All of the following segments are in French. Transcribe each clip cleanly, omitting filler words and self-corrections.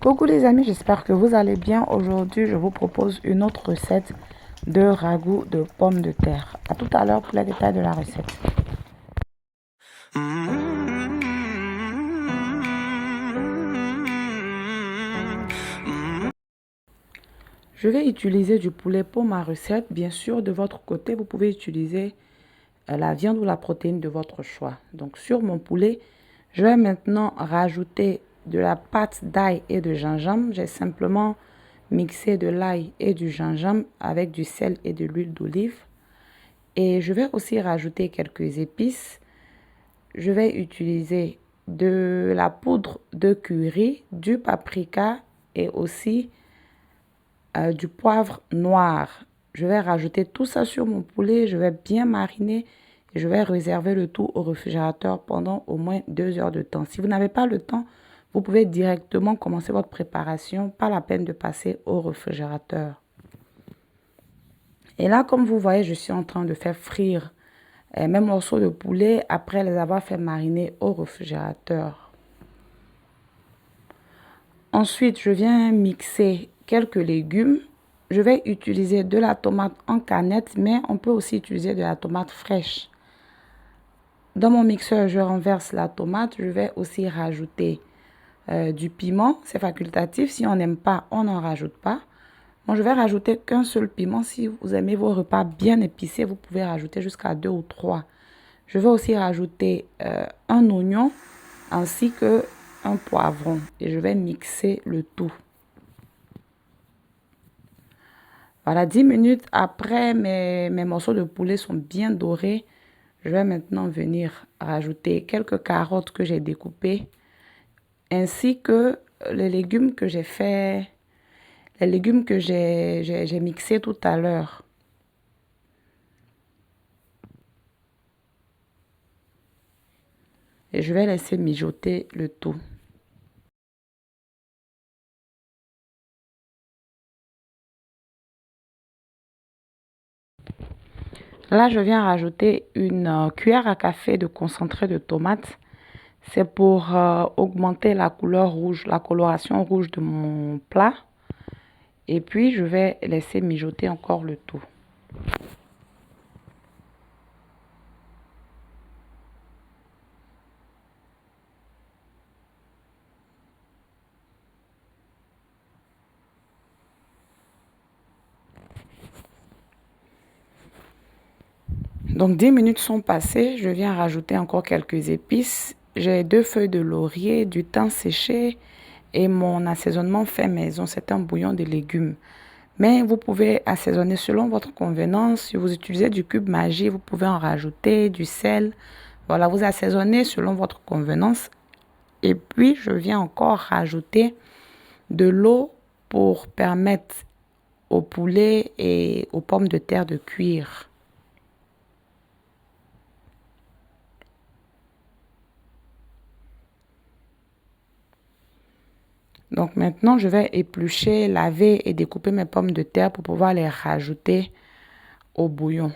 Coucou les amis, j'espère que vous allez bien. Aujourd'hui, je vous propose une autre recette de ragoût de pommes de terre. À tout à l'heure pour les détails de la recette. Je vais utiliser du poulet pour ma recette. Bien sûr, de votre côté, vous pouvez utiliser la viande ou la protéine de votre choix. Donc sur mon poulet, je vais maintenant rajouter de la pâte d'ail et de gingembre. J'ai simplement mixé de l'ail et du gingembre avec du sel et de l'huile d'olive. Et je vais aussi rajouter quelques épices. Je vais utiliser de la poudre de curry, du paprika et aussi du poivre noir. Je vais rajouter tout ça sur mon poulet. Je vais bien mariner et je vais réserver le tout au réfrigérateur pendant au moins 2 heures de temps. Si vous n'avez pas le temps, vous pouvez directement commencer votre préparation. Pas la peine de passer au réfrigérateur. Et là, comme vous voyez, je suis en train de faire frire mes morceaux de poulet après les avoir fait mariner au réfrigérateur. Ensuite, je viens mixer quelques légumes. Je vais utiliser de la tomate en canette, mais on peut aussi utiliser de la tomate fraîche. Dans mon mixeur, je renverse la tomate. Je vais aussi rajouter du piment. C'est facultatif. Si on n'aime pas, on n'en rajoute pas. Moi, je vais rajouter qu'un seul piment. Si vous aimez vos repas bien épicés, vous pouvez rajouter jusqu'à 2 ou 3. Je vais aussi rajouter un oignon ainsi qu'un poivron. Et je vais mixer le tout. Voilà, 10 minutes après, mes morceaux de poulet sont bien dorés. Je vais maintenant venir rajouter quelques carottes que j'ai découpées ainsi que les légumes que j'ai fait, les légumes que j'ai mixés tout à l'heure. Et je vais laisser mijoter le tout. Là, je viens rajouter une cuillère à café de concentré de tomate. C'est pour augmenter la couleur rouge, la coloration rouge de mon plat. Et puis, je vais laisser mijoter encore le tout. Donc 10 minutes sont passées, je viens rajouter encore quelques épices. J'ai 2 feuilles de laurier, du thym séché et mon assaisonnement fait maison. C'est un bouillon de légumes. Mais vous pouvez assaisonner selon votre convenance. Si vous utilisez du cube Maggi, vous pouvez en rajouter, du sel. Voilà, vous assaisonnez selon votre convenance. Et puis, je viens encore rajouter de l'eau pour permettre au poulet et aux pommes de terre de cuire. Donc maintenant, je vais éplucher, laver et découper mes pommes de terre pour pouvoir les rajouter au bouillon.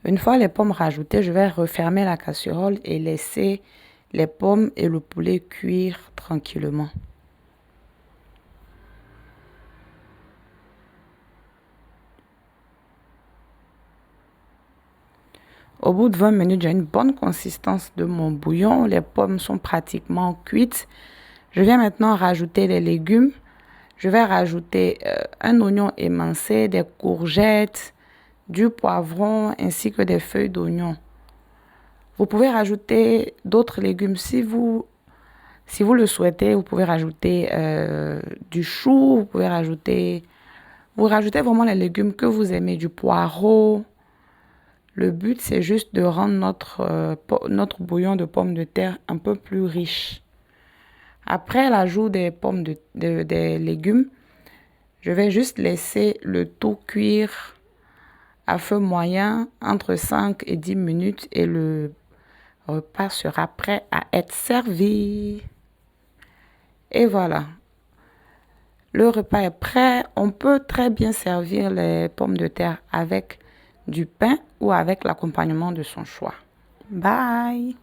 Une fois les pommes rajoutées, je vais refermer la casserole et laisser les pommes et le poulet cuire tranquillement. Au bout de 20 minutes, j'ai une bonne consistance de mon bouillon. Les pommes sont pratiquement cuites. Je viens maintenant rajouter les légumes. Je vais rajouter un oignon émincé, des courgettes, du poivron ainsi que des feuilles d'oignon. Vous pouvez rajouter d'autres légumes si vous le souhaitez. Vous pouvez rajouter du chou, vous rajoutez vraiment les légumes que vous aimez, du poireau. Le but, c'est juste de rendre notre bouillon de pommes de terre un peu plus riche. Après l'ajout des des légumes, je vais juste laisser le tout cuire à feu moyen entre 5 et 10 minutes et le repas sera prêt à être servi. Et voilà, le repas est prêt. On peut très bien servir les pommes de terre avec du pain ou avec l'accompagnement de son choix. Bye!